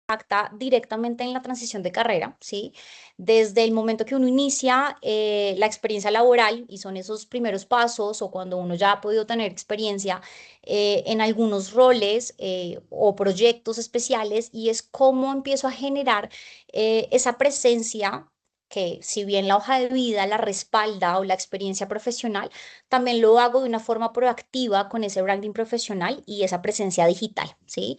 impacta directamente en la transición de carrera, ¿sí? Desde el momento que uno inicia la experiencia laboral y son esos primeros pasos o cuando uno ya ha podido tener experiencia en algunos roles o proyectos especiales y es cómo empiezo a generar esa presencia que si bien la hoja de vida la respalda o la experiencia profesional, también lo hago de una forma proactiva con ese branding profesional y esa presencia digital, ¿sí?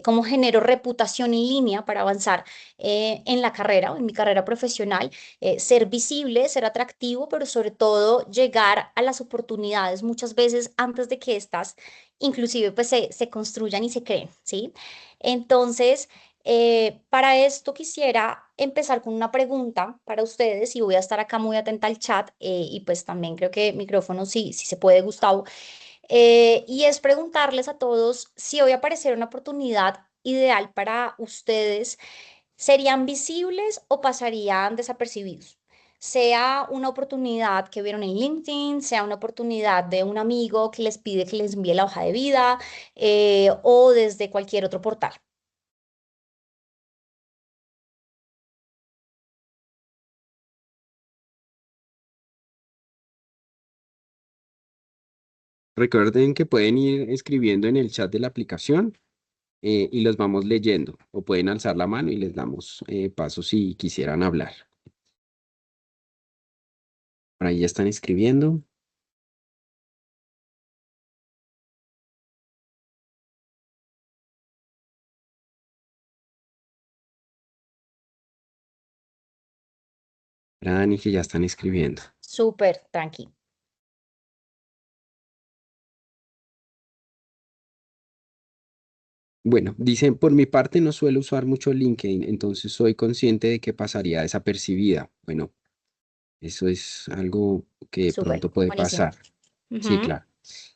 Cómo genero reputación en línea para avanzar en la carrera, en mi carrera profesional, ser visible, ser atractivo, pero sobre todo llegar a las oportunidades muchas veces antes de que éstas inclusive pues se construyan y se creen, ¿sí? Entonces, para esto quisiera empezar con una pregunta para ustedes y voy a estar acá muy atenta al chat y pues también creo que micrófono sí, sí se puede, Gustavo. Y es preguntarles a todos si hoy apareciera una oportunidad ideal para ustedes, ¿serían visibles o pasarían desapercibidos? Sea una oportunidad que vieron en LinkedIn, sea una oportunidad de un amigo que les pide que les envíe la hoja de vida o desde cualquier otro portal. Recuerden que pueden ir escribiendo en el chat de la aplicación y los vamos leyendo o pueden alzar la mano y les damos paso si quisieran hablar. Por ahí ya están escribiendo. Dani, que ya están escribiendo. Súper, tranqui. Bueno, dicen, por mi parte no suelo usar mucho LinkedIn, entonces soy consciente de que pasaría desapercibida. Bueno, eso es algo que de Súper, pronto puede buenísimo. pasar. Sí, Ujú. claro.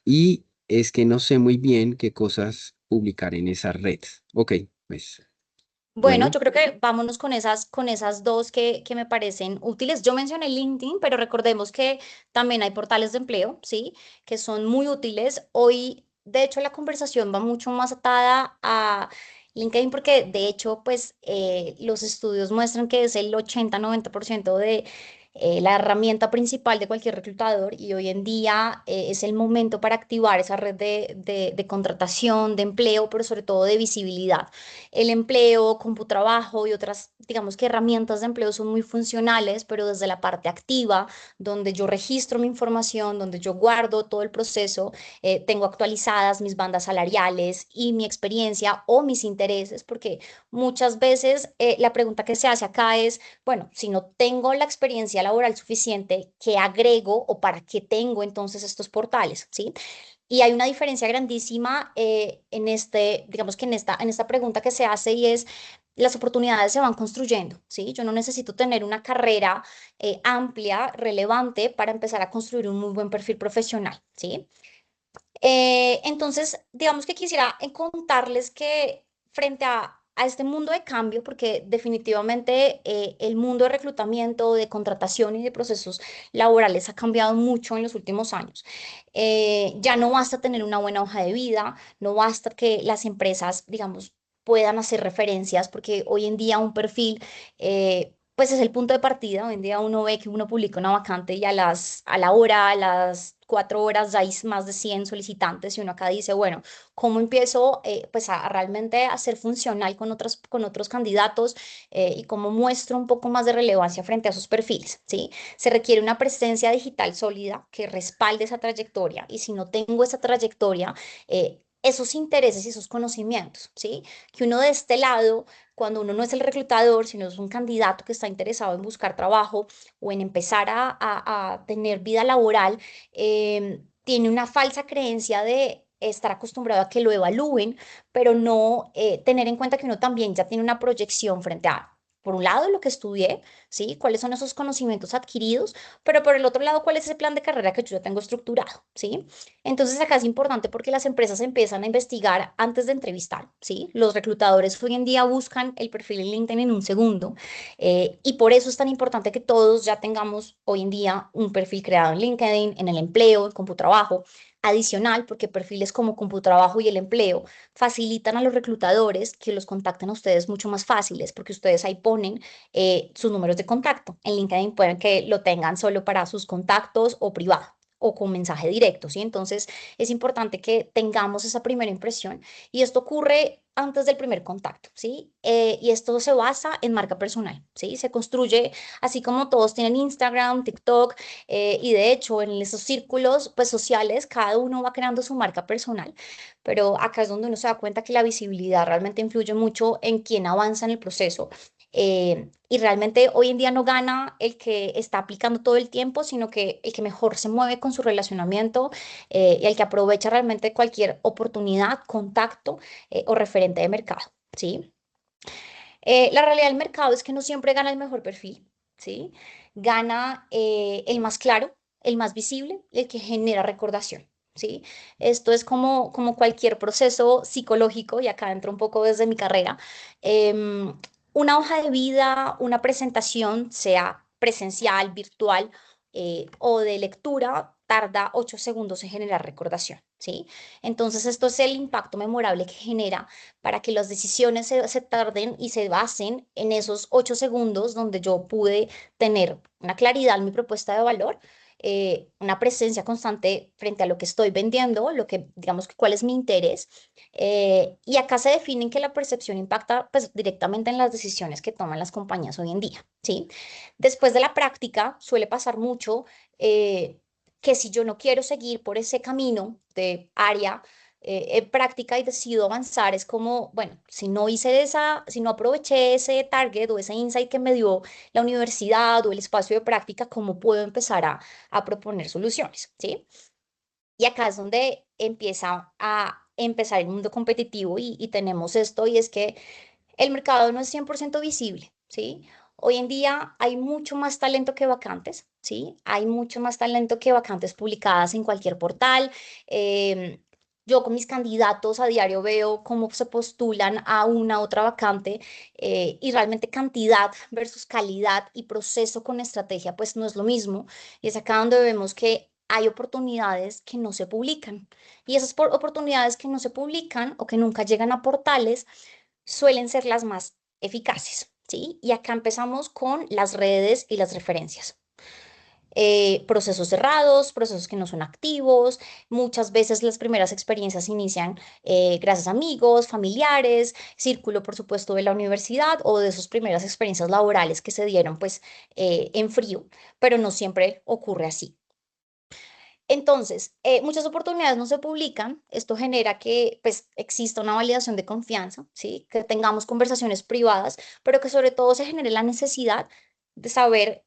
Y es que no sé muy bien qué cosas publicar en esa red. Ok, pues Bueno, bueno, yo creo que vámonos con esas dos que me parecen útiles. Yo mencioné LinkedIn, pero recordemos que también hay portales de empleo, ¿sí? Que son muy útiles. Hoy, de hecho, la conversación va mucho más atada a LinkedIn porque, de hecho, pues los estudios muestran que es el 80-90% de la herramienta principal de cualquier reclutador y hoy en día es el momento para activar esa red de contratación, de empleo, pero sobre todo de visibilidad. El empleo, CompuTrabajo y otras, digamos que herramientas de empleo son muy funcionales, pero desde la parte activa, donde yo registro mi información, donde yo guardo todo el proceso, tengo actualizadas mis bandas salariales y mi experiencia o mis intereses, porque muchas veces la pregunta que se hace acá es, bueno, si no tengo la experiencia laboral suficiente, ¿qué agrego o para qué tengo entonces estos portales? ¿Sí? Y hay una diferencia grandísima en este, digamos que en esta pregunta que se hace y es, las oportunidades se van construyendo, ¿sí? Yo no necesito tener una carrera amplia, relevante para empezar a construir un muy buen perfil profesional, ¿sí? Entonces, digamos que quisiera contarles que frente a este mundo de cambio, porque definitivamente el mundo de reclutamiento, de contratación y de procesos laborales ha cambiado mucho en los últimos años. Ya no basta tener una buena hoja de vida, no basta que las empresas, digamos, puedan hacer referencias, porque hoy en día un perfil... pues es el punto de partida. Hoy en día uno ve que uno publica una vacante y a la hora, a las 4 horas ya hay más de 100 solicitantes y uno acá dice, bueno, ¿cómo empiezo pues a realmente a ser funcional con otros candidatos y cómo muestro un poco más de relevancia frente a esos perfiles? ¿Sí? Se requiere una presencia digital sólida que respalde esa trayectoria y si no tengo esa trayectoria, esos intereses y esos conocimientos, ¿sí? Que uno de este lado, cuando uno no es el reclutador, sino es un candidato que está interesado en buscar trabajo o en empezar a tener vida laboral, tiene una falsa creencia de estar acostumbrado a que lo evalúen, pero no tener en cuenta que uno también ya tiene una proyección frente a, por un lado, lo que estudié, ¿sí? ¿Cuáles son esos conocimientos adquiridos? Pero por el otro lado, ¿cuál es ese plan de carrera que yo ya tengo estructurado? ¿Sí? Entonces acá es importante porque las empresas empiezan a investigar antes de entrevistar, ¿sí? Los reclutadores hoy en día buscan el perfil en LinkedIn en un segundo y por eso es tan importante que todos ya tengamos hoy en día un perfil creado en LinkedIn, en el empleo, en CompuTrabajo. Adicional, porque perfiles como CompuTrabajo y El Empleo facilitan a los reclutadores que los contacten a ustedes mucho más fáciles, porque ustedes ahí ponen sus números de contacto. En LinkedIn pueden que lo tengan solo para sus contactos o privado o con mensaje directo, ¿sí? Entonces es importante que tengamos esa primera impresión y esto ocurre antes del primer contacto, ¿sí? Y esto se basa en marca personal, ¿sí? Se construye así como todos tienen Instagram, TikTok, y de hecho en esos círculos pues sociales cada uno va creando su marca personal, pero acá es donde uno se da cuenta que la visibilidad realmente influye mucho en quién avanza en el proceso. Y realmente hoy en día no gana el que está aplicando todo el tiempo, sino que el que mejor se mueve con su relacionamiento y el que aprovecha realmente cualquier oportunidad, contacto o referente de mercado, ¿sí? La realidad del mercado es que no siempre gana el mejor perfil, ¿sí? Gana el más claro, el más visible, el que genera recordación, ¿sí? Esto es como cualquier proceso psicológico, y acá entro un poco desde mi carrera. em, una hoja de vida, una presentación, sea presencial, virtual o de lectura, tarda 8 segundos en generar recordación, ¿sí? Entonces, esto es el impacto memorable que genera para que las decisiones se tarden y se basen en esos 8 segundos donde yo pude tener una claridad en mi propuesta de valor, una presencia constante frente a lo que estoy vendiendo, lo que, digamos, que cuál es mi interés. Y acá se definen que la percepción impacta pues, directamente en las decisiones que toman las compañías hoy en día, ¿sí? Después de la práctica suele pasar mucho que si yo no quiero seguir por ese camino de área, en práctica y decido avanzar, es como, bueno, si no hice esa, si no aproveché ese target o ese insight que me dio la universidad o el espacio de práctica, ¿cómo puedo empezar a proponer soluciones? ¿Sí? Y acá es donde empieza a empezar el mundo competitivo y tenemos esto y es que el mercado no es 100% visible, ¿sí? Hoy en día hay mucho más talento que vacantes, ¿sí? Hay mucho más talento que vacantes publicadas en cualquier portal. Em, yo con mis candidatos a diario veo cómo se postulan a una otra vacante y realmente cantidad versus calidad y proceso con estrategia, pues no es lo mismo. Y es acá donde vemos que hay oportunidades que no se publican. Y esas oportunidades que no se publican o que nunca llegan a portales suelen ser las más eficaces, ¿sí? Y acá empezamos con las redes y las referencias. Procesos cerrados, procesos que no son activos, muchas veces las primeras experiencias inician gracias a amigos, familiares, círculo por supuesto de la universidad o de sus primeras experiencias laborales que se dieron pues en frío, pero no siempre ocurre así. Entonces, muchas oportunidades no se publican. Esto genera que pues, exista una validación de confianza, ¿sí? Que tengamos conversaciones privadas, pero que sobre todo se genere la necesidad de saber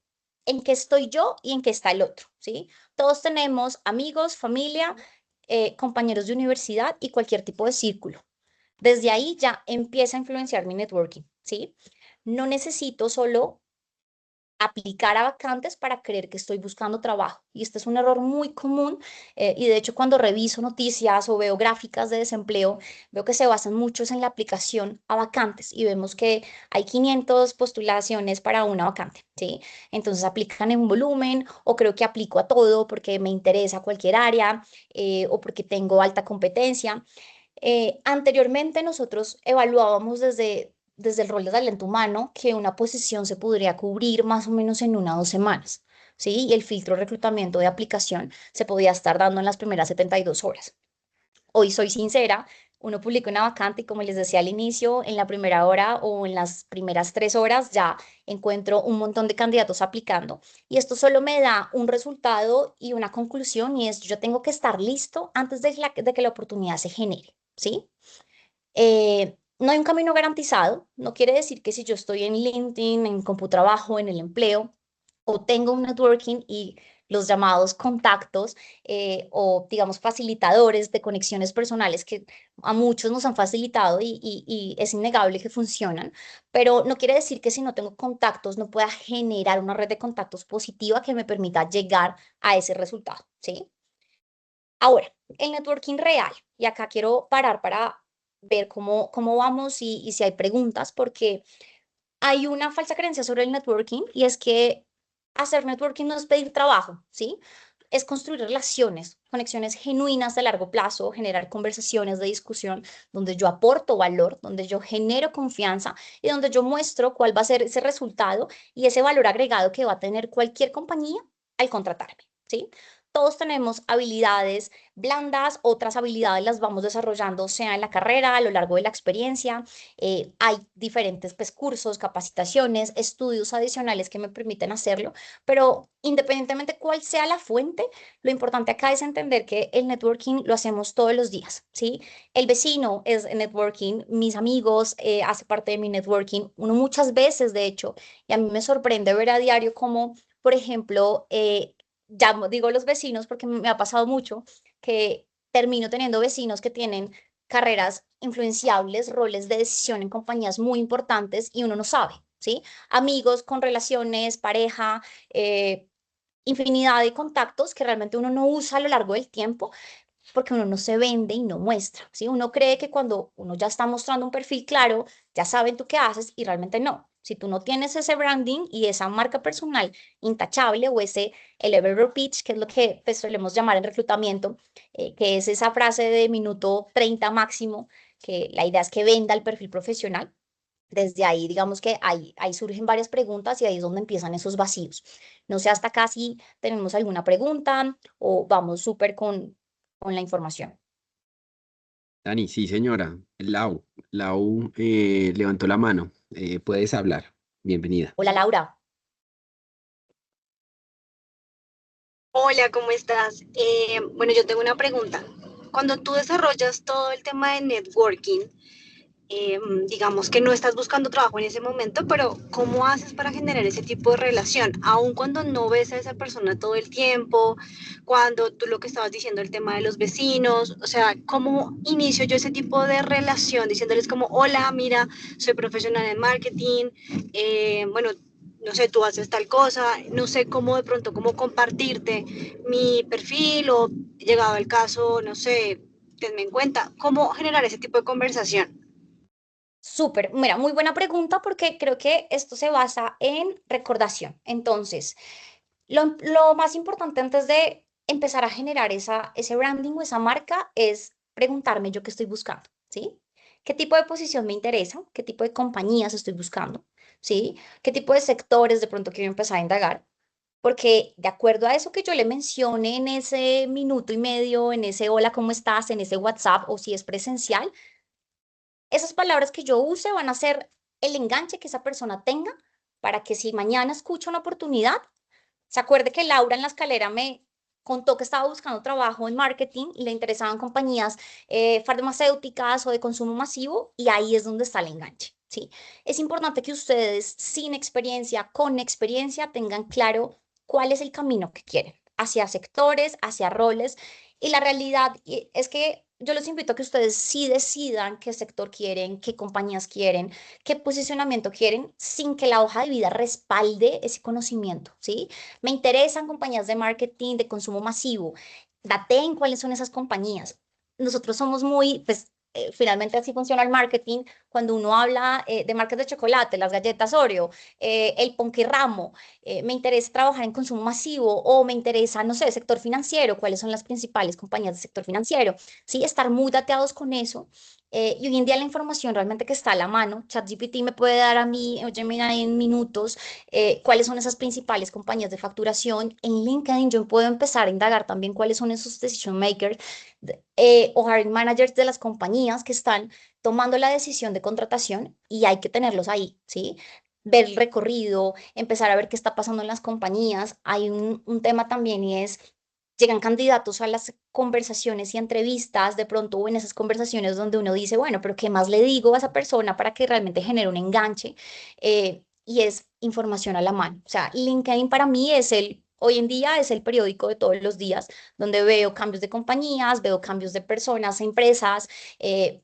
en qué estoy yo y en qué está el otro, ¿sí? Todos tenemos amigos, familia, compañeros de universidad y cualquier tipo de círculo. Desde ahí ya empieza a influenciar mi networking, ¿sí? No necesito solo aplicar a vacantes para creer que estoy buscando trabajo. Y este es un error muy común y de hecho cuando reviso noticias o veo gráficas de desempleo, veo que se basan muchos en la aplicación a vacantes y vemos que hay 500 postulaciones para una vacante, ¿sí? Entonces aplican en un volumen o creo que aplico a todo porque me interesa cualquier área o porque tengo alta competencia. Anteriormente nosotros evaluábamos desde el rol de talento humano que una posición se podría cubrir más o menos en 1 o 2 semanas, ¿sí? Y el filtro de reclutamiento de aplicación se podía estar dando en las primeras 72 horas. Hoy soy sincera, uno publica una vacante y como les decía al inicio, en la primera hora o en las primeras 3 horas ya encuentro un montón de candidatos aplicando. Y esto solo me da un resultado y una conclusión y es yo tengo que estar listo antes de que la oportunidad se genere, ¿sí? No hay un camino garantizado, no quiere decir que si yo estoy en LinkedIn, en CompuTrabajo, en el empleo, o tengo un networking y los llamados contactos o digamos facilitadores de conexiones personales que a muchos nos han facilitado y es innegable que funcionan, pero no quiere decir que si no tengo contactos no pueda generar una red de contactos positiva que me permita llegar a ese resultado, ¿sí? Ahora, el networking real, y acá quiero parar para ver cómo vamos y si hay preguntas, porque hay una falsa creencia sobre el networking y es que hacer networking no es pedir trabajo, ¿sí? es construir relaciones, conexiones genuinas de largo plazo, generar conversaciones de discusión donde yo aporto valor, donde yo genero confianza y donde yo muestro cuál va a ser ese resultado y ese valor agregado que va a tener cualquier compañía al contratarme, ¿sí? Todos tenemos habilidades blandas, otras habilidades las vamos desarrollando, sea en la carrera, a lo largo de la experiencia. Hay diferentes pues, cursos, capacitaciones, estudios adicionales que me permiten hacerlo, pero independientemente cuál sea la fuente, lo importante acá es entender que el networking lo hacemos todos los días, ¿sí? El vecino es networking, mis amigos hace parte de mi networking, uno muchas veces, de hecho, y a mí me sorprende ver a diario cómo, por ejemplo, ya digo los vecinos porque me ha pasado mucho que termino teniendo vecinos que tienen carreras influenciables, roles de decisión en compañías muy importantes y uno no sabe, ¿sí? Amigos con relaciones, pareja, eh, infinidad de contactos que realmente uno no usa a lo largo del tiempo porque uno no se vende y no muestra, ¿sí? Uno cree que cuando uno ya está mostrando un perfil claro, ya saben tú qué haces y realmente no. Si tú no tienes ese branding y esa marca personal intachable o ese elevator pitch, que es lo que pues, solemos llamar en reclutamiento, que es esa frase de minuto 30 máximo, que la idea es que venda el perfil profesional. Desde ahí, digamos que ahí surgen varias preguntas y ahí es donde empiezan esos vacíos. No sé hasta acá si tenemos alguna pregunta o vamos súper con la información. Dani, sí, señora. Lau levantó la mano. Puedes hablar. Bienvenida. Hola Laura. Hola, ¿cómo estás? Bueno, yo tengo una pregunta. Cuando tú desarrollas todo el tema de networking, digamos que no estás buscando trabajo en ese momento, pero ¿cómo haces para generar ese tipo de relación? Aun cuando no ves a esa persona todo el tiempo, cuando tú lo que estabas diciendo, el tema de los vecinos, o sea, ¿cómo inicio yo ese tipo de relación? Diciéndoles como, hola, mira, soy profesional en marketing, bueno, no sé, tú haces tal cosa, no sé cómo de pronto, cómo compartirte mi perfil o llegado el caso, no sé, tenme en cuenta, cómo generar ese tipo de conversación. Súper, mira, muy buena pregunta porque creo que esto se basa en recordación. Entonces, lo más importante antes de empezar a generar ese branding o esa marca es preguntarme yo qué estoy buscando, ¿sí? ¿Qué tipo de posición me interesa? ¿Qué tipo de compañías estoy buscando? ¿Sí? ¿Qué tipo de sectores de pronto quiero empezar a indagar? Porque de acuerdo a eso que yo le mencione en ese minuto y medio, en ese hola, ¿cómo estás? En ese WhatsApp o si es presencial, esas palabras que yo use van a ser el enganche que esa persona tenga para que si mañana escucha una oportunidad, se acuerde que Laura en la escalera me contó que estaba buscando trabajo en marketing y le interesaban compañías farmacéuticas o de consumo masivo y ahí es donde está el enganche, ¿sí? Es importante que ustedes sin experiencia, con experiencia, tengan claro cuál es el camino que quieren, hacia sectores, hacia roles y la realidad es que yo los invito a que ustedes sí decidan qué sector quieren, qué compañías quieren, qué posicionamiento quieren, sin que la hoja de vida respalde ese conocimiento, ¿sí? Me interesan compañías de marketing, de consumo masivo. Daten cuáles son esas compañías. Nosotros somos muy, pues, finalmente así funciona el marketing. Cuando uno habla de marcas de chocolate, las galletas Oreo, el Ponqué Ramo, me interesa trabajar en consumo masivo o me interesa, no sé, sector financiero, cuáles son las principales compañías del sector financiero. Sí, estar muy dateados con eso. Y hoy en día la información realmente que está a la mano, ChatGPT me puede dar a mí, oye, mira, en minutos cuáles son esas principales compañías de facturación. En LinkedIn yo puedo empezar a indagar también cuáles son esos decision makers o hiring managers de las compañías que están tomando la decisión de contratación y hay que tenerlos ahí, ¿sí? Ver el recorrido, empezar a ver qué está pasando en las compañías. Hay un tema también y es, llegan candidatos a las conversaciones y entrevistas, de pronto o en esas conversaciones donde uno dice, bueno, pero ¿qué más le digo a esa persona para que realmente genere un enganche? Y es información a la mano. O sea, LinkedIn para mí es hoy en día es el periódico de todos los días, donde veo cambios de compañías, veo cambios de personas, empresas,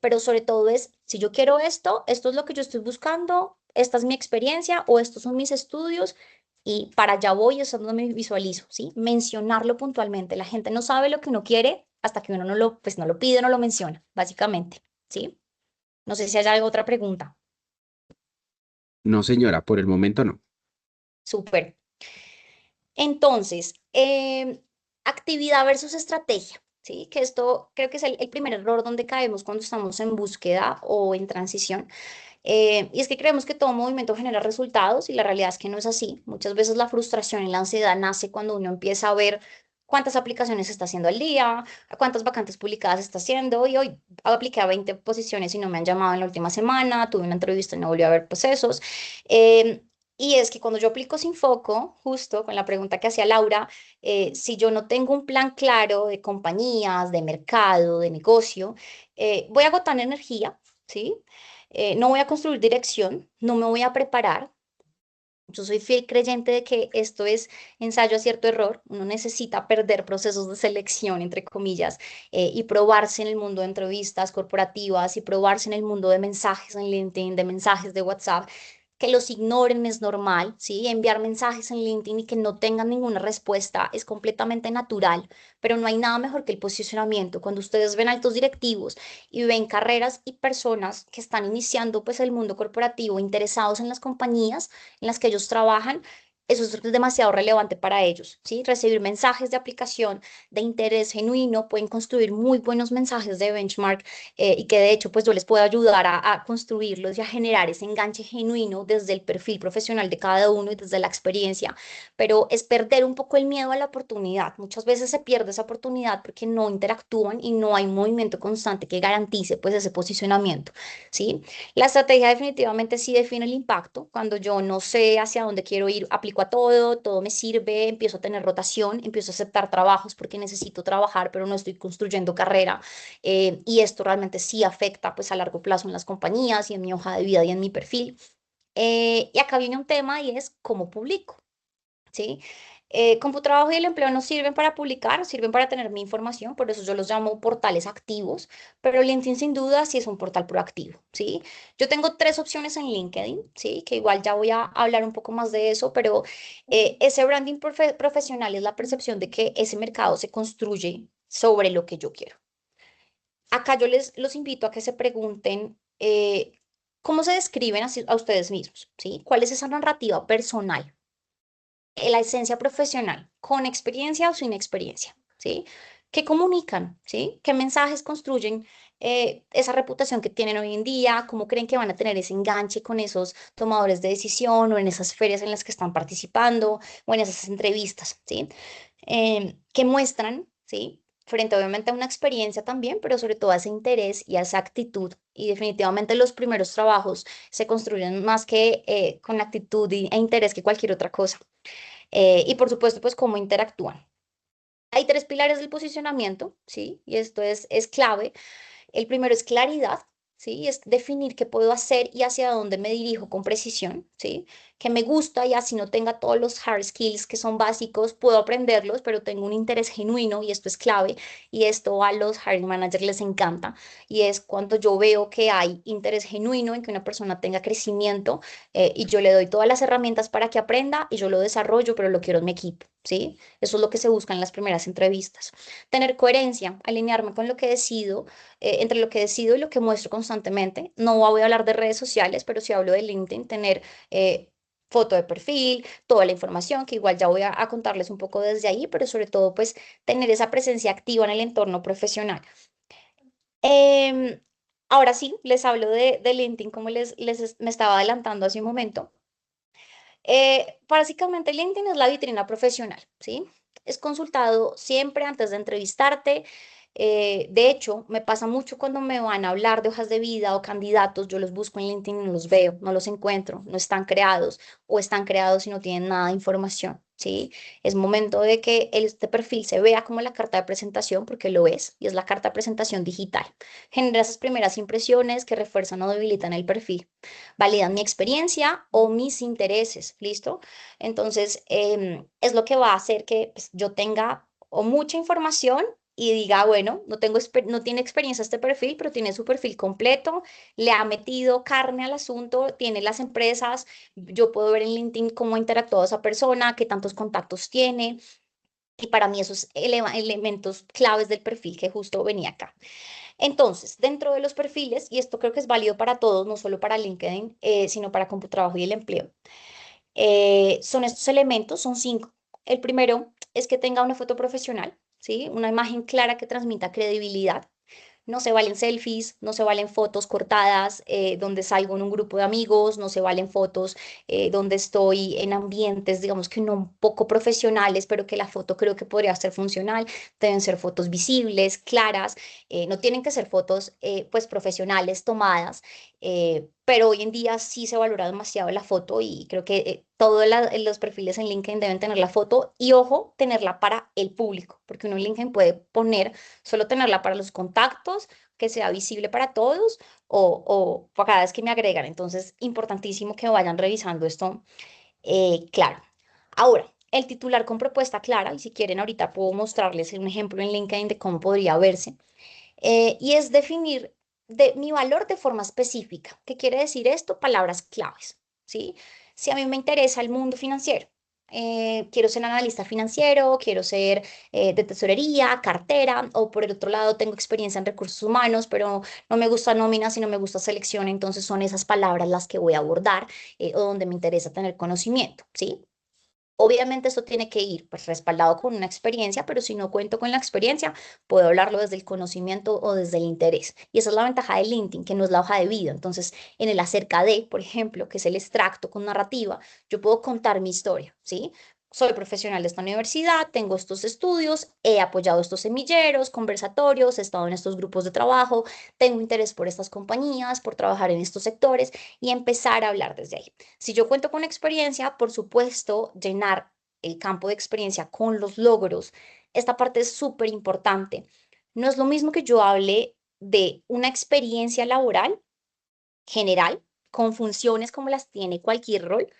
pero sobre todo es, si yo quiero esto, esto es lo que yo estoy buscando, esta es mi experiencia o estos son mis estudios y para allá voy, eso es donde me visualizo, ¿sí? Mencionarlo puntualmente. La gente no sabe lo que uno quiere hasta que uno no lo, pues no lo pide, no lo menciona, básicamente, ¿sí? No sé si hay alguna otra pregunta. No, señora, por el momento no. Súper. Entonces, Actividad versus estrategia, ¿sí? Que esto creo que es el primer error donde caemos cuando estamos en búsqueda o en transición. Y es que creemos que todo movimiento genera resultados y la realidad es que no es así. Muchas veces la frustración y la ansiedad nace cuando uno empieza a ver cuántas aplicaciones está haciendo al día, a cuántas vacantes publicadas está haciendo y hoy apliqué a 20 posiciones y no me han llamado en la última semana, tuve una entrevista y no volví a ver procesos. Eh, y es que cuando yo aplico sin foco, justo con la pregunta que hacía Laura, si yo no tengo un plan claro de compañías, de mercado, de negocio, voy a agotar energía, ¿sí? No voy a construir dirección, no me voy a preparar. Yo soy fiel creyente de que esto es ensayo, acierto, error. Uno necesita perder procesos de selección, entre comillas, y probarse en el mundo de entrevistas corporativas y probarse en el mundo de mensajes en LinkedIn, de mensajes de WhatsApp. Que los ignoren es normal, ¿sí? Enviar mensajes en LinkedIn y que no tengan ninguna respuesta es completamente natural, pero no hay nada mejor que el posicionamiento. Cuando ustedes ven altos directivos y ven carreras y personas que están iniciando pues el mundo corporativo, interesados en las compañías en las que ellos trabajan, eso es demasiado relevante para ellos, ¿sí? Recibir mensajes de aplicación de interés genuino, pueden construir muy buenos mensajes de benchmark y que de hecho pues yo les puedo ayudar a construirlos y a generar ese enganche genuino desde el perfil profesional de cada uno y desde la experiencia, pero es perder un poco el miedo a la oportunidad. Muchas veces se pierde esa oportunidad porque no interactúan y no hay un movimiento constante que garantice pues ese posicionamiento, ¿sí? La estrategia definitivamente sí define el impacto. Cuando yo no sé hacia dónde quiero ir, aplico a todo, todo me sirve, empiezo a tener rotación, empiezo a aceptar trabajos porque necesito trabajar, pero no estoy construyendo carrera. Y esto realmente sí afecta pues a largo plazo en las compañías y en mi hoja de vida y en mi perfil. Y acá viene un tema y es cómo publico. ¿Sí? Computrabajo y el empleo no sirven para publicar, sirven para tener mi información, por eso yo los llamo portales activos, pero LinkedIn sin duda sí es un portal proactivo, ¿sí? Yo tengo tres opciones en LinkedIn, ¿sí? Que igual ya voy a hablar un poco más de eso, pero ese branding profesional es la percepción de que ese mercado se construye sobre lo que yo quiero. Acá yo les los invito a que se pregunten cómo se describen a ustedes mismos, ¿sí? ¿Cuál es esa narrativa personal? La esencia profesional, con experiencia o sin experiencia, ¿sí? ¿Qué comunican, ¿sí? ¿Qué mensajes construyen esa reputación que tienen hoy en día? ¿Cómo creen que van a tener ese enganche con esos tomadores de decisión o en esas ferias en las que están participando o en esas entrevistas, ¿sí? ¿Qué muestran, ¿sí? Frente obviamente a una experiencia también, pero sobre todo a ese interés y a esa actitud. Y definitivamente los primeros trabajos se construyen más que con actitud e interés que cualquier otra cosa. Y por supuesto, pues cómo interactúan. Hay tres pilares del posicionamiento, ¿sí? Y esto es clave. El primero es claridad, ¿sí? Es definir qué puedo hacer y hacia dónde me dirijo con precisión, ¿sí? Que me gusta y así no tenga todos los hard skills que son básicos, puedo aprenderlos, pero tengo un interés genuino y esto es clave y esto a los hiring managers les encanta y es cuando yo veo que hay interés genuino en que una persona tenga crecimiento y yo le doy todas las herramientas para que aprenda y yo lo desarrollo, pero lo quiero en mi equipo, ¿sí? Eso es lo que se busca en las primeras entrevistas. Tener coherencia, alinearme con lo que decido entre lo que decido y lo que muestro constantemente. No voy a hablar de redes sociales, pero si hablo de LinkedIn, tener foto de perfil, toda la información, que igual ya voy a contarles un poco desde ahí, pero sobre todo, pues, tener esa presencia activa en el entorno profesional. Em, Ahora sí, les hablo de LinkedIn, como me estaba adelantando hace un momento. Básicamente, LinkedIn es la vitrina profesional, ¿sí? Es consultado siempre antes de entrevistarte. De hecho, me pasa mucho cuando me van a hablar de hojas de vida o candidatos, yo los busco en LinkedIn y no los veo, no los encuentro, no están creados o están creados y no tienen nada de información, ¿sí? Es momento de que este perfil se vea como la carta de presentación, porque lo es, y es la carta de presentación digital. Genera esas primeras impresiones que refuerzan o debilitan el perfil, validan mi experiencia o mis intereses, ¿listo? Entonces, es lo que va a hacer que pues, yo tenga o mucha información y diga, bueno, no tiene experiencia este perfil, pero tiene su perfil completo, le ha metido carne al asunto, tiene las empresas, yo puedo ver en LinkedIn cómo ha interactuado esa persona, qué tantos contactos tiene, y para mí esos elementos claves del perfil que justo venía acá. Entonces, dentro de los perfiles, y esto creo que es válido para todos, no solo para LinkedIn, sino para Computrabajo y el empleo, son estos elementos, son cinco. El primero es que tenga una foto profesional, ¿sí? Una imagen clara que transmita credibilidad. No se valen selfies, no se valen fotos cortadas donde salgo en un grupo de amigos, no se valen fotos donde estoy en ambientes, digamos que no un poco profesionales, pero que la foto creo que podría ser funcional. Deben ser fotos visibles, claras, no tienen que ser fotos pues profesionales tomadas, pero hoy en día sí se valora demasiado la foto y creo que todos los perfiles en LinkedIn deben tener la foto y ojo, tenerla para el público, porque uno en LinkedIn puede poner solo tenerla para los contactos, que sea visible para todos o para cada vez que me agregan. Entonces, importantísimo que vayan revisando esto, claro. Ahora, el titular con propuesta clara, y si quieren ahorita puedo mostrarles un ejemplo en LinkedIn de cómo podría verse, y es definir mi valor de forma específica. ¿Qué quiere decir esto? Palabras claves, ¿sí? Si a mí me interesa el mundo financiero, quiero ser analista financiero, quiero ser de tesorería, cartera, o por el otro lado tengo experiencia en recursos humanos, pero no me gusta nómina, sino me gusta selección, entonces son esas palabras las que voy a abordar o donde me interesa tener conocimiento, ¿sí? Obviamente esto tiene que ir pues respaldado con una experiencia, pero si no cuento con la experiencia, puedo hablarlo desde el conocimiento o desde el interés. Y esa es la ventaja de LinkedIn, que no es la hoja de vida. Entonces, en el acerca de, por ejemplo, que es el extracto con narrativa, yo puedo contar mi historia, ¿sí? Soy profesional de esta universidad, tengo estos estudios, he apoyado estos semilleros, conversatorios, he estado en estos grupos de trabajo, tengo interés por estas compañías, por trabajar en estos sectores y empezar a hablar desde ahí. Si yo cuento con experiencia, por supuesto, llenar el campo de experiencia con los logros. Esta parte es súper importante. No es lo mismo que yo hable de una experiencia laboral general, con funciones como las tiene cualquier rol,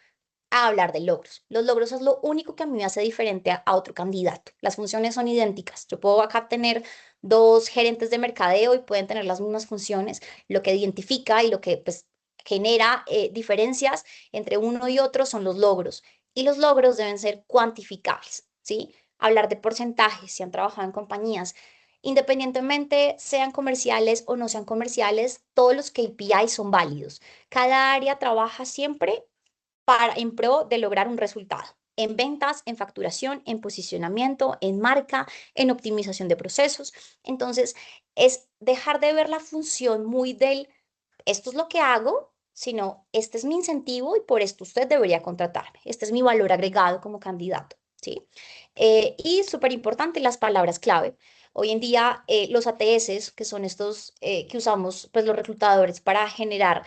a hablar de logros. Los logros es lo único que a mí me hace diferente a otro candidato. Las funciones son idénticas. Yo puedo acá tener dos gerentes de mercadeo y pueden tener las mismas funciones. Lo que identifica y lo que pues, genera diferencias entre uno y otro son los logros. Y los logros deben ser cuantificables, ¿sí? Hablar de porcentajes, si han trabajado en compañías. Independientemente sean comerciales o no sean comerciales, todos los KPI son válidos. Cada área trabaja siempre en pro de lograr un resultado. En ventas, en facturación, en posicionamiento, en marca, en optimización de procesos. Entonces, es dejar de ver la función muy del, esto es lo que hago, sino, este es mi incentivo y por esto usted debería contratarme. Este es mi valor agregado como candidato, ¿sí? Y súper importante, las palabras clave. Hoy en día, los ATS, que son estos que usamos pues, los reclutadores para generar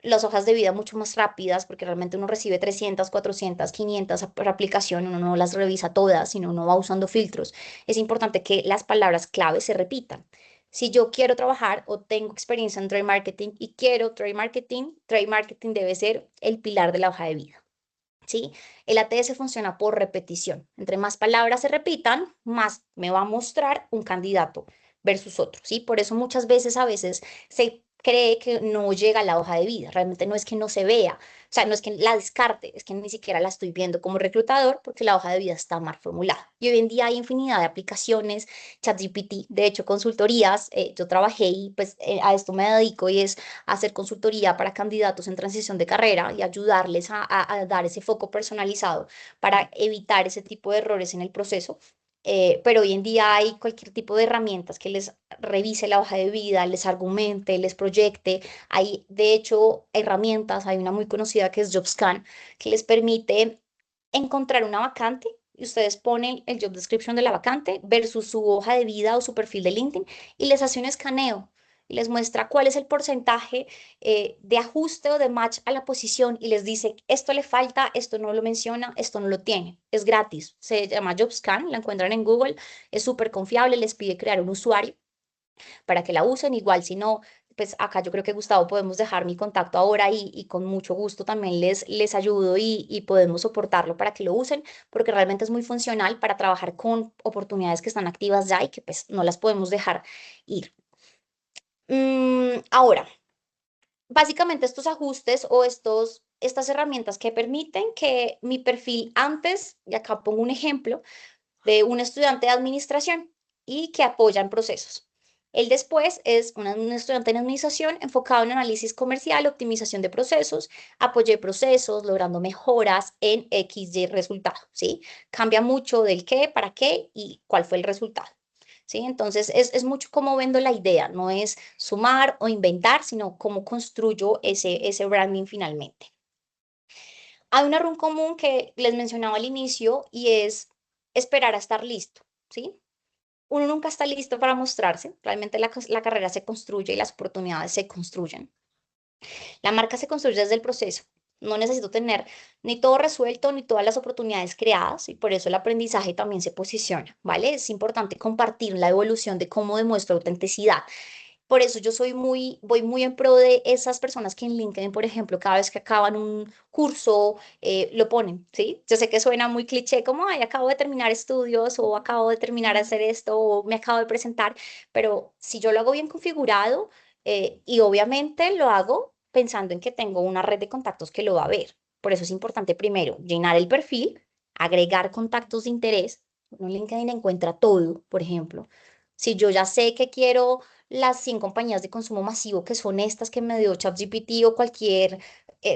las hojas de vida mucho más rápidas, porque realmente uno recibe 300, 400, 500 por aplicación, uno no las revisa todas, sino uno va usando filtros. Es importante que las palabras clave se repitan. Si yo quiero trabajar o tengo experiencia en trade marketing y quiero trade marketing debe ser el pilar de la hoja de vida. ¿Sí? El ATS funciona por repetición. Entre más palabras se repitan, más me va a mostrar un candidato versus otro, ¿sí? Por eso muchas veces, a veces, se cree que no llega a la hoja de vida. Realmente no es que no se vea, o sea, no es que la descarte, es que ni siquiera la estoy viendo como reclutador porque la hoja de vida está mal formulada. Y hoy en día hay infinidad de aplicaciones, ChatGPT, de hecho, consultorías. Yo trabajé y pues a esto me dedico y es hacer consultoría para candidatos en transición de carrera y ayudarles a dar ese foco personalizado para evitar ese tipo de errores en el proceso. Pero hoy en día hay cualquier tipo de herramientas que les revise la hoja de vida, les argumente, les proyecte. Hay, de hecho, herramientas, hay una muy conocida que es JobScan, que les permite encontrar una vacante y ustedes ponen el job description de la vacante versus su hoja de vida o su perfil de LinkedIn y les hace un escaneo y les muestra cuál es el porcentaje de ajuste o de match a la posición y les dice, esto le falta, esto no lo menciona, esto no lo tiene. Es gratis, se llama JobScan, la encuentran en Google, es súper confiable, les pide crear un usuario para que la usen. Igual, si no, pues acá yo creo que Gustavo podemos dejar mi contacto ahora y con mucho gusto también les ayudo y podemos soportarlo para que lo usen, porque realmente es muy funcional para trabajar con oportunidades que están activas ya y que pues no las podemos dejar ir. Ahora, básicamente estos ajustes o estas herramientas que permiten que mi perfil antes, y acá pongo un ejemplo, de un estudiante de administración y que apoyan procesos. El después es un estudiante en administración enfocado en análisis comercial, optimización de procesos, apoyo de procesos, logrando mejoras en X, Y resultado, ¿sí? Cambia mucho del qué, para qué y cuál fue el resultado, ¿sí? Entonces, es mucho cómo vendo la idea, no es sumar o inventar, sino cómo construyo ese branding finalmente. Hay una run común que les mencionaba al inicio y es esperar a estar listo, ¿sí? Uno nunca está listo para mostrarse, realmente la carrera se construye y las oportunidades se construyen. La marca se construye desde el proceso. No necesito tener ni todo resuelto ni todas las oportunidades creadas y por eso el aprendizaje también se posiciona, ¿vale? Es importante compartir la evolución de cómo demuestro autenticidad. Por eso yo voy muy en pro de esas personas que en LinkedIn, por ejemplo, cada vez que acaban un curso, lo ponen, ¿sí? Yo sé que suena muy cliché, como, ay, acabo de terminar estudios o acabo de terminar de hacer esto o me acabo de presentar, pero si yo lo hago bien configurado y obviamente lo hago pensando en que tengo una red de contactos que lo va a ver. Por eso es importante primero llenar el perfil, agregar contactos de interés. Uno en LinkedIn encuentra todo, por ejemplo. Si yo ya sé que quiero las 100 compañías de consumo masivo que son estas que me dio ChatGPT o cualquier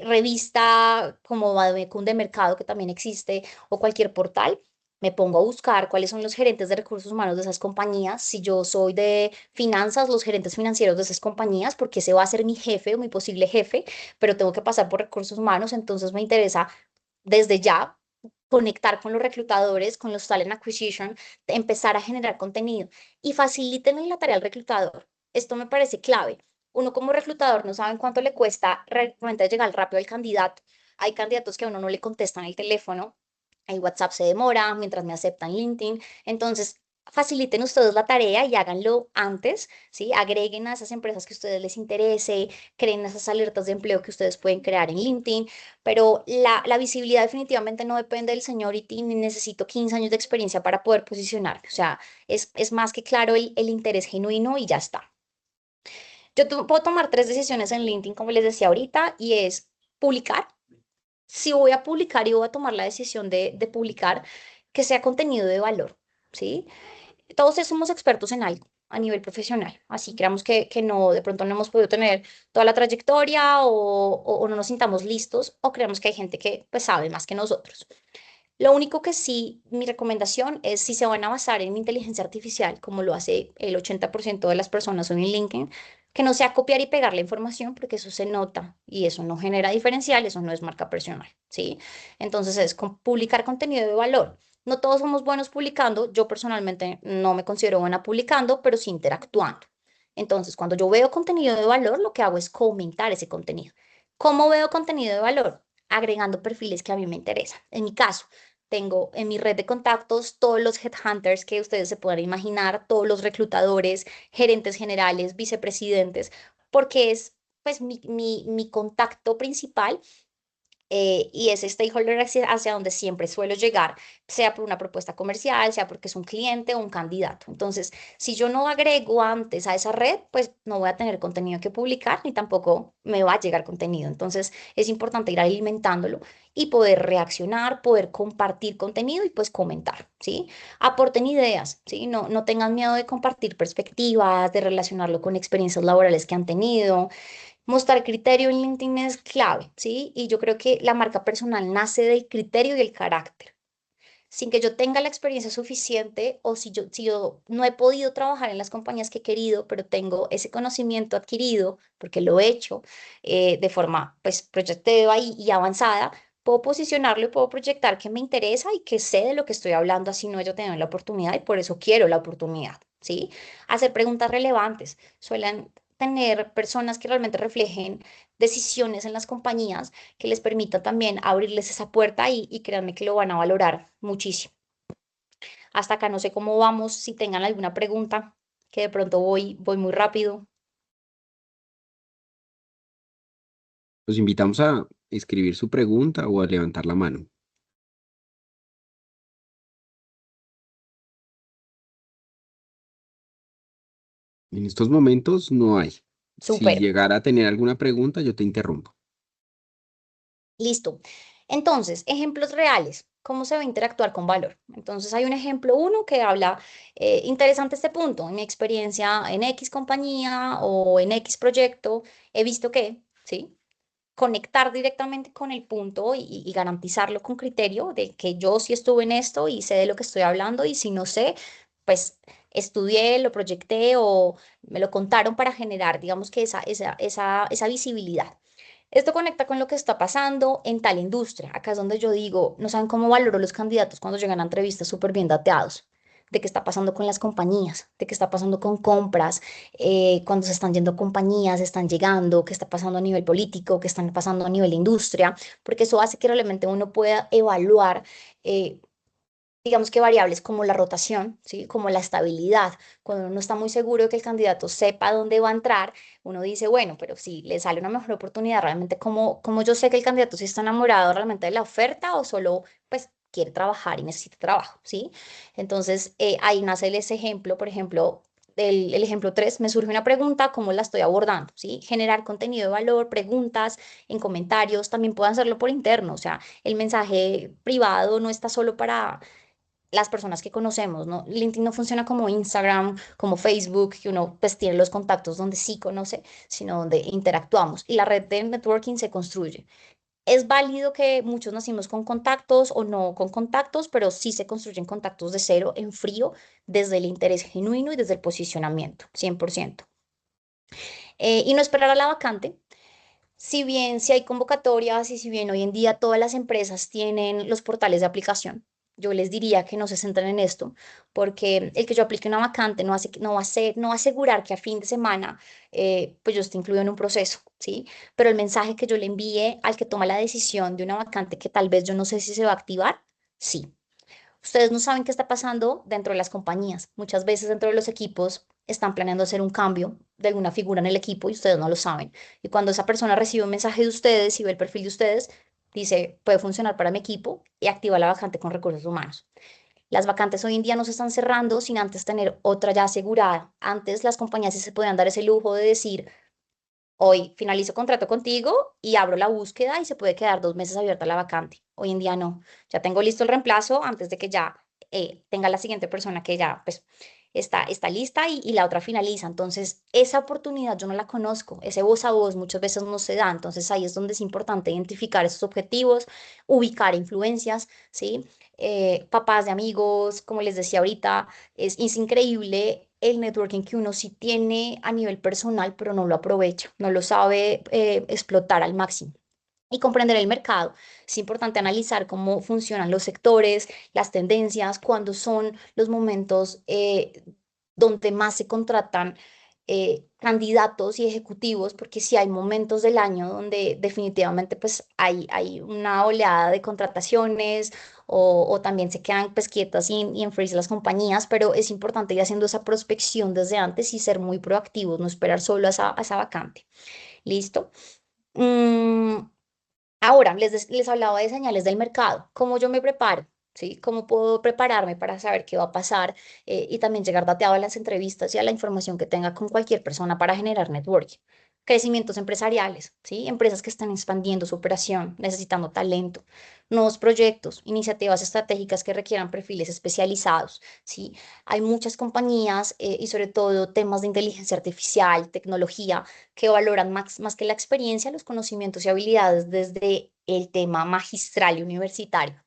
revista como Bademecum de mercado que también existe o cualquier portal, me pongo a buscar cuáles son los gerentes de recursos humanos de esas compañías. Si yo soy de finanzas, los gerentes financieros de esas compañías, porque ese va a ser mi jefe o mi posible jefe, pero tengo que pasar por recursos humanos, entonces me interesa desde ya conectar con los reclutadores, con los talent acquisition, empezar a generar contenido y faciliten la tarea al reclutador. Esto me parece clave. Uno como reclutador no sabe cuánto le cuesta realmente llegar rápido al candidato. Hay candidatos que a uno no le contestan el teléfono, el WhatsApp se demora mientras me aceptan LinkedIn. Entonces, faciliten ustedes la tarea y háganlo antes, ¿sí? Agreguen a esas empresas que a ustedes les interese, creen esas alertas de empleo que ustedes pueden crear en LinkedIn, pero la visibilidad definitivamente no depende del seniority, ni necesito 15 años de experiencia para poder posicionarme. O sea, es más que claro el interés genuino y ya está. Puedo tomar tres decisiones en LinkedIn, como les decía ahorita, y es publicar. Si voy a publicar y voy a tomar la decisión de publicar, que sea contenido de valor, ¿sí? Todos somos expertos en algo a nivel profesional, así creamos que no, de pronto no hemos podido tener toda la trayectoria o no nos sintamos listos o creemos que hay gente que pues sabe más que nosotros. Lo único que sí, mi recomendación es si se van a basar en inteligencia artificial, como lo hace el 80% de las personas hoy en LinkedIn, que no sea copiar y pegar la información, porque eso se nota y eso no genera diferencial, eso no es marca personal, ¿sí? Entonces es publicar contenido de valor. No todos somos buenos publicando, yo personalmente no me considero buena publicando, pero sí interactuando. Entonces, cuando yo veo contenido de valor, lo que hago es comentar ese contenido. ¿Cómo veo contenido de valor? Agregando perfiles que a mí me interesan. En mi caso, tengo en mi red de contactos todos los headhunters que ustedes se puedan imaginar, todos los reclutadores, gerentes generales, vicepresidentes, porque es pues mi contacto principal y ese stakeholder hacia donde siempre suelo llegar, sea por una propuesta comercial, sea porque es un cliente o un candidato. Entonces, si yo no agrego antes a esa red, pues no voy a tener contenido que publicar ni tampoco me va a llegar contenido. Entonces, es importante ir alimentándolo y poder reaccionar, poder compartir contenido y pues comentar, ¿sí? Aporten ideas, ¿sí? No tengan miedo de compartir perspectivas, de relacionarlo con experiencias laborales que han tenido. Mostrar criterio en LinkedIn es clave, ¿sí? Y yo creo que la marca personal nace del criterio y el carácter. Sin que yo tenga la experiencia suficiente o si yo no he podido trabajar en las compañías que he querido, pero tengo ese conocimiento adquirido, porque lo he hecho de forma, pues, proyectiva y avanzada, puedo posicionarlo y puedo proyectar que me interesa y que sé de lo que estoy hablando, así no yo tengo la oportunidad y por eso quiero la oportunidad, ¿sí? Hacer preguntas relevantes. Suelen tener personas que realmente reflejen decisiones en las compañías que les permita también abrirles esa puerta y créanme que lo van a valorar muchísimo. Hasta acá no sé cómo vamos, si tengan alguna pregunta, que de pronto voy muy rápido. Los invitamos a escribir su pregunta o a levantar la mano. En estos momentos no hay. Si Súper, llegara a tener alguna pregunta, yo te interrumpo. listo. Entonces, ejemplos reales. cómo se va a interactuar con valor. Entonces hay un ejemplo uno que habla, interesante este punto, en mi experiencia en X compañía o en X proyecto, he visto que, ¿sí? Conectar directamente con el punto y garantizarlo con criterio de que yo sí estuve en esto y sé de lo que estoy hablando y si no sé, pues estudié, lo proyecté o me lo contaron para generar, digamos que esa visibilidad. Esto conecta con lo que está pasando en tal industria. Acá es donde yo digo, no saben cómo valoro los candidatos cuando llegan a entrevistas súper bien dateados, de qué está pasando con las compañías, de qué está pasando con compras, cuando se están yendo compañías, están llegando, qué está pasando a nivel político, qué están pasando a nivel industria, porque eso hace que realmente uno pueda evaluar. Digamos que variables como la rotación, ¿sí? Como la estabilidad. Cuando uno está muy seguro de que el candidato sepa dónde va a entrar, uno dice, bueno, pero si le sale una mejor oportunidad, realmente, ¿cómo yo sé que el candidato sí está enamorado realmente de la oferta o solo, pues, quiere trabajar y necesita trabajo, ¿sí? Entonces, ahí nace ese ejemplo, por ejemplo, el ejemplo 3 me surge una pregunta, ¿cómo la estoy abordando? ¿Sí? Generar contenido de valor, preguntas en comentarios, también pueden hacerlo por interno, o sea, el mensaje privado no está solo para las personas que conocemos, ¿no? LinkedIn no funciona como Instagram, como Facebook, que uno pues tiene los contactos donde sí conoce, sino donde interactuamos. Y la red de networking se construye. Es válido que muchos nacimos con contactos o no con contactos, pero sí se construyen contactos de cero, en frío, desde el interés genuino y desde el posicionamiento, 100%. Y no esperar a la vacante. Si bien si hay convocatorias y si bien hoy en día todas las empresas tienen los portales de aplicación, yo les diría que no se centren en esto, porque el que yo aplique una vacante no va a asegurar que a fin de semana pues yo esté incluido en un proceso, ¿sí? Pero el mensaje que yo le envíe al que toma la decisión de una vacante que tal vez yo no sé si se va a activar, sí. Ustedes no saben qué está pasando dentro de las compañías. Muchas veces dentro de los equipos están planeando hacer un cambio de alguna figura en el equipo y ustedes no lo saben. Y cuando esa persona recibe un mensaje de ustedes y ve el perfil de ustedes, dice, puede funcionar para mi equipo y activa la vacante con recursos humanos. Las vacantes hoy en día no se están cerrando sin antes tener otra ya asegurada. Antes las compañías sí se podían dar ese lujo de decir, hoy finalizo contrato contigo y abro la búsqueda y se puede quedar 2 meses abierta la vacante. Hoy en día no. Ya tengo listo el reemplazo antes de que ya tenga la siguiente persona que ya pues está lista y la otra finaliza. Entonces, esa oportunidad yo no la conozco. Ese voz a voz muchas veces no se da. Entonces, ahí es donde es importante identificar esos objetivos, ubicar influencias, ¿sí? Papás de amigos, como les decía ahorita, es increíble el networking que uno sí tiene a nivel personal, pero no lo aprovecha, no lo sabe explotar al máximo. Y comprender el mercado. Es importante analizar cómo funcionan los sectores, las tendencias, cuándo son los momentos donde más se contratan candidatos y ejecutivos, porque si hay momentos del año donde definitivamente pues hay una oleada de contrataciones o también se quedan pues quietas y en freeze las compañías, pero es importante ir haciendo esa prospección desde antes y ser muy proactivos, no esperar solo a esa vacante. ¿Listo? Mm, Ahora, les hablaba de señales del mercado. ¿Cómo yo me preparo? ¿Sí? ¿Cómo puedo prepararme para saber qué va a pasar y también llegar dateado a las entrevistas y a la información que tenga con cualquier persona para generar networking? Crecimientos empresariales, ¿sí? Empresas que están expandiendo su operación, necesitando talento, nuevos proyectos, iniciativas estratégicas que requieran perfiles especializados, ¿sí? Hay muchas compañías y sobre todo temas de inteligencia artificial, tecnología que valoran más que la experiencia, los conocimientos y habilidades desde el tema magistral y universitario.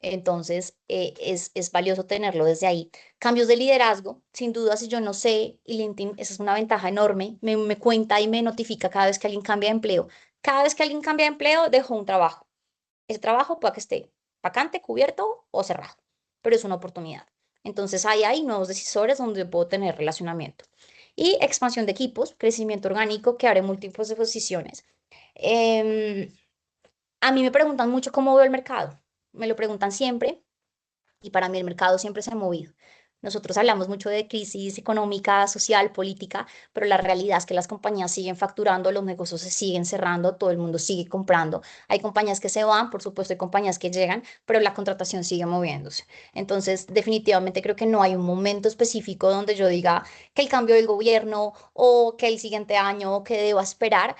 Entonces, es valioso tenerlo desde ahí. Cambios de liderazgo, sin duda, si yo no sé, y LinkedIn, esa es una ventaja enorme, me cuenta y me notifica cada vez que alguien cambia de empleo. Cada vez que alguien cambia de empleo, dejó un trabajo. Ese trabajo puede que esté vacante, cubierto o cerrado, pero es una oportunidad. Entonces, ahí hay nuevos decisores donde puedo tener relacionamiento. Y expansión de equipos, crecimiento orgánico que abre múltiples posiciones. Em, a mí me preguntan mucho cómo veo el mercado. Me lo preguntan siempre y para mí el mercado siempre se ha movido. Nosotros hablamos mucho de crisis económica, social, política, pero la realidad es que las compañías siguen facturando, los negocios se siguen cerrando, todo el mundo sigue comprando. Hay compañías que se van, por supuesto, hay compañías que llegan, pero la contratación sigue moviéndose. Entonces, definitivamente creo que no hay un momento específico donde yo diga que el cambio del gobierno o que el siguiente año o que deba esperar,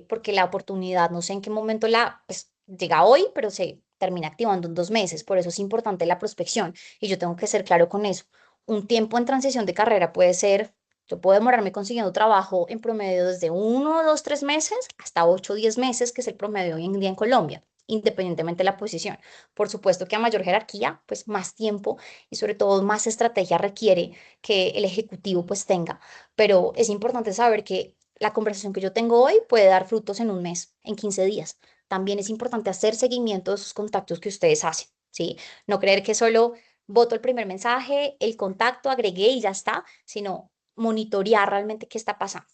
porque la oportunidad, no sé en qué momento pues, llega hoy, pero se termina activando en 2 meses. Por eso es importante la prospección y yo tengo que ser claro con eso. Un tiempo en transición de carrera puede ser, yo puedo demorarme consiguiendo trabajo en promedio desde 1, 2, 3 meses hasta 8, 10 meses, que es el promedio hoy en día en Colombia, independientemente de la posición. Por supuesto que a mayor jerarquía, pues más tiempo y sobre todo más estrategia requiere que el ejecutivo pues tenga, pero es importante saber que la conversación que yo tengo hoy puede dar frutos en un mes, en 15 días. También es importante hacer seguimiento de esos contactos que ustedes hacen, ¿sí? No creer que solo voto el primer mensaje, el contacto, agregué y ya está, sino monitorear realmente qué está pasando.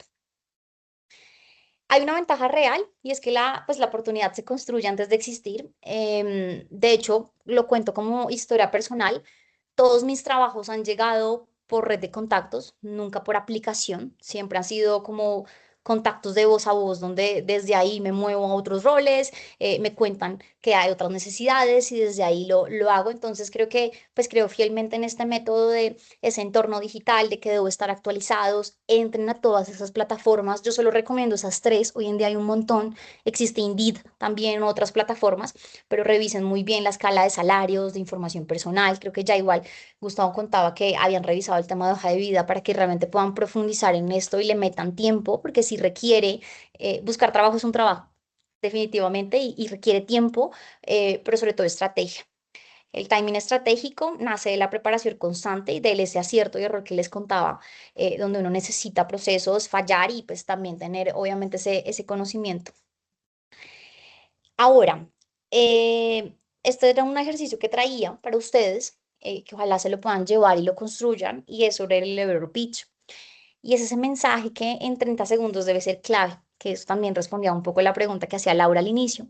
Hay una ventaja real y es que pues la oportunidad se construye antes de existir. De hecho, lo cuento como historia personal. Todos mis trabajos han llegado por red de contactos, nunca por aplicación. Siempre han sido como contactos de voz a voz, donde desde ahí me muevo a otros roles, me cuentan que hay otras necesidades y desde ahí lo hago. Entonces pues creo fielmente en este método de ese entorno digital, de que debo estar actualizados, entren a todas esas plataformas. Yo solo recomiendo esas tres, hoy en día hay un montón. Existe Indeed también en otras plataformas, pero revisen muy bien la escala de salarios, de información personal. Creo que ya igual Gustavo contaba que habían revisado el tema de hoja de vida para que realmente puedan profundizar en esto y le metan tiempo, porque si requiere, buscar trabajo es un trabajo, definitivamente, y requiere tiempo, pero sobre todo estrategia. El timing estratégico nace de la preparación constante y de ese acierto y error que les contaba, donde uno necesita procesos, fallar y pues también tener obviamente ese conocimiento. Ahora, este era un ejercicio que traía para ustedes, que ojalá se lo puedan llevar y lo construyan, y es sobre el elevator pitch. Y es ese mensaje que en 30 segundos debe ser clave, que eso también respondía un poco la pregunta que hacía Laura al inicio.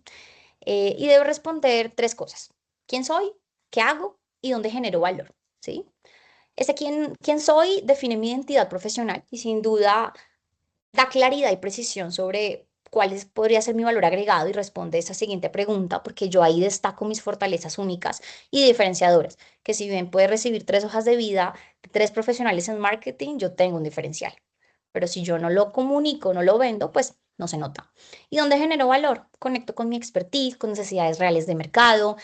Y debo responder tres cosas: ¿quién soy? ¿Qué hago? ¿Y dónde genero valor? ¿Sí? Ese quién soy define mi identidad profesional y sin duda da claridad y precisión sobre podría ser mi valor agregado y responde esa siguiente pregunta, porque yo ahí destaco mis fortalezas únicas y diferenciadoras, que si bien puede recibir 3 hojas de vida de 3 profesionales en marketing, yo tengo un diferencial. Pero si yo no lo comunico, no lo vendo, pues no se nota. ¿Y dónde genero valor? Conecto con mi expertise, con necesidades reales de mercado,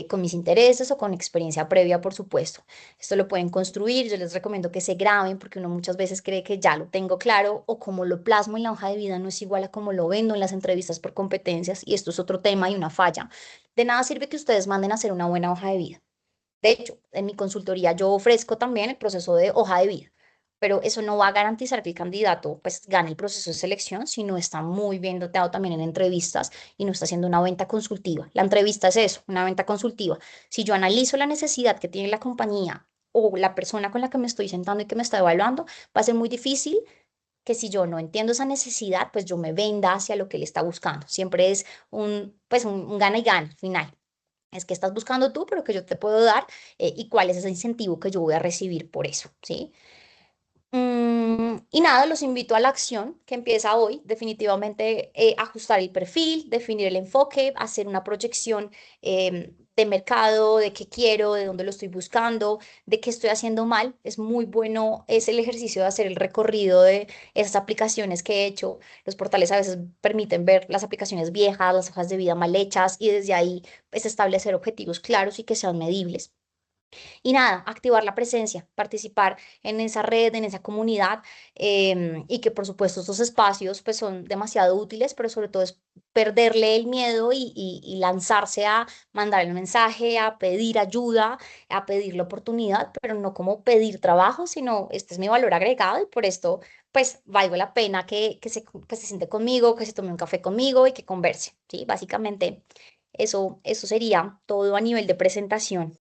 con mis intereses o con experiencia previa, por supuesto. Esto lo pueden construir, yo les recomiendo que se graben porque uno muchas veces cree que ya lo tengo claro o como lo plasmo en la hoja de vida no es igual a como lo vendo en las entrevistas por competencias y esto es otro tema y una falla. De nada sirve que ustedes manden a hacer una buena hoja de vida. De hecho, en mi consultoría yo ofrezco también el proceso de hoja de vida, pero eso no va a garantizar que el candidato pues gane el proceso de selección si no está muy bien dotado también en entrevistas y no está haciendo una venta consultiva. La entrevista es eso, una venta consultiva. Si yo analizo la necesidad que tiene la compañía o la persona con la que me estoy sentando y que me está evaluando, va a ser muy difícil que si yo no entiendo esa necesidad, pues yo me venda hacia lo que él está buscando. Siempre es pues un gana y gana final. Es que estás buscando tú, pero que yo te puedo dar, y cuál es ese incentivo que yo voy a recibir por eso, ¿sí? Y nada, los invito a la acción que empieza hoy, definitivamente ajustar el perfil, definir el enfoque, hacer una proyección de mercado, de qué quiero, de dónde lo estoy buscando, de qué estoy haciendo mal. Es muy bueno, es el ejercicio de hacer el recorrido de esas aplicaciones que he hecho. Los portales a veces permiten ver las aplicaciones viejas, las hojas de vida mal hechas y desde ahí pues establecer objetivos claros y que sean medibles. Y nada, activar la presencia, participar en esa red, en esa comunidad, y que por supuesto estos espacios pues son demasiado útiles, pero sobre todo es perderle el miedo y lanzarse a mandar el mensaje, a pedir ayuda, a pedir la oportunidad, pero no como pedir trabajo, sino este es mi valor agregado y por esto pues valgo la pena que se siente conmigo, que se tome un café conmigo y que converse, ¿sí? Básicamente eso sería todo a nivel de presentación.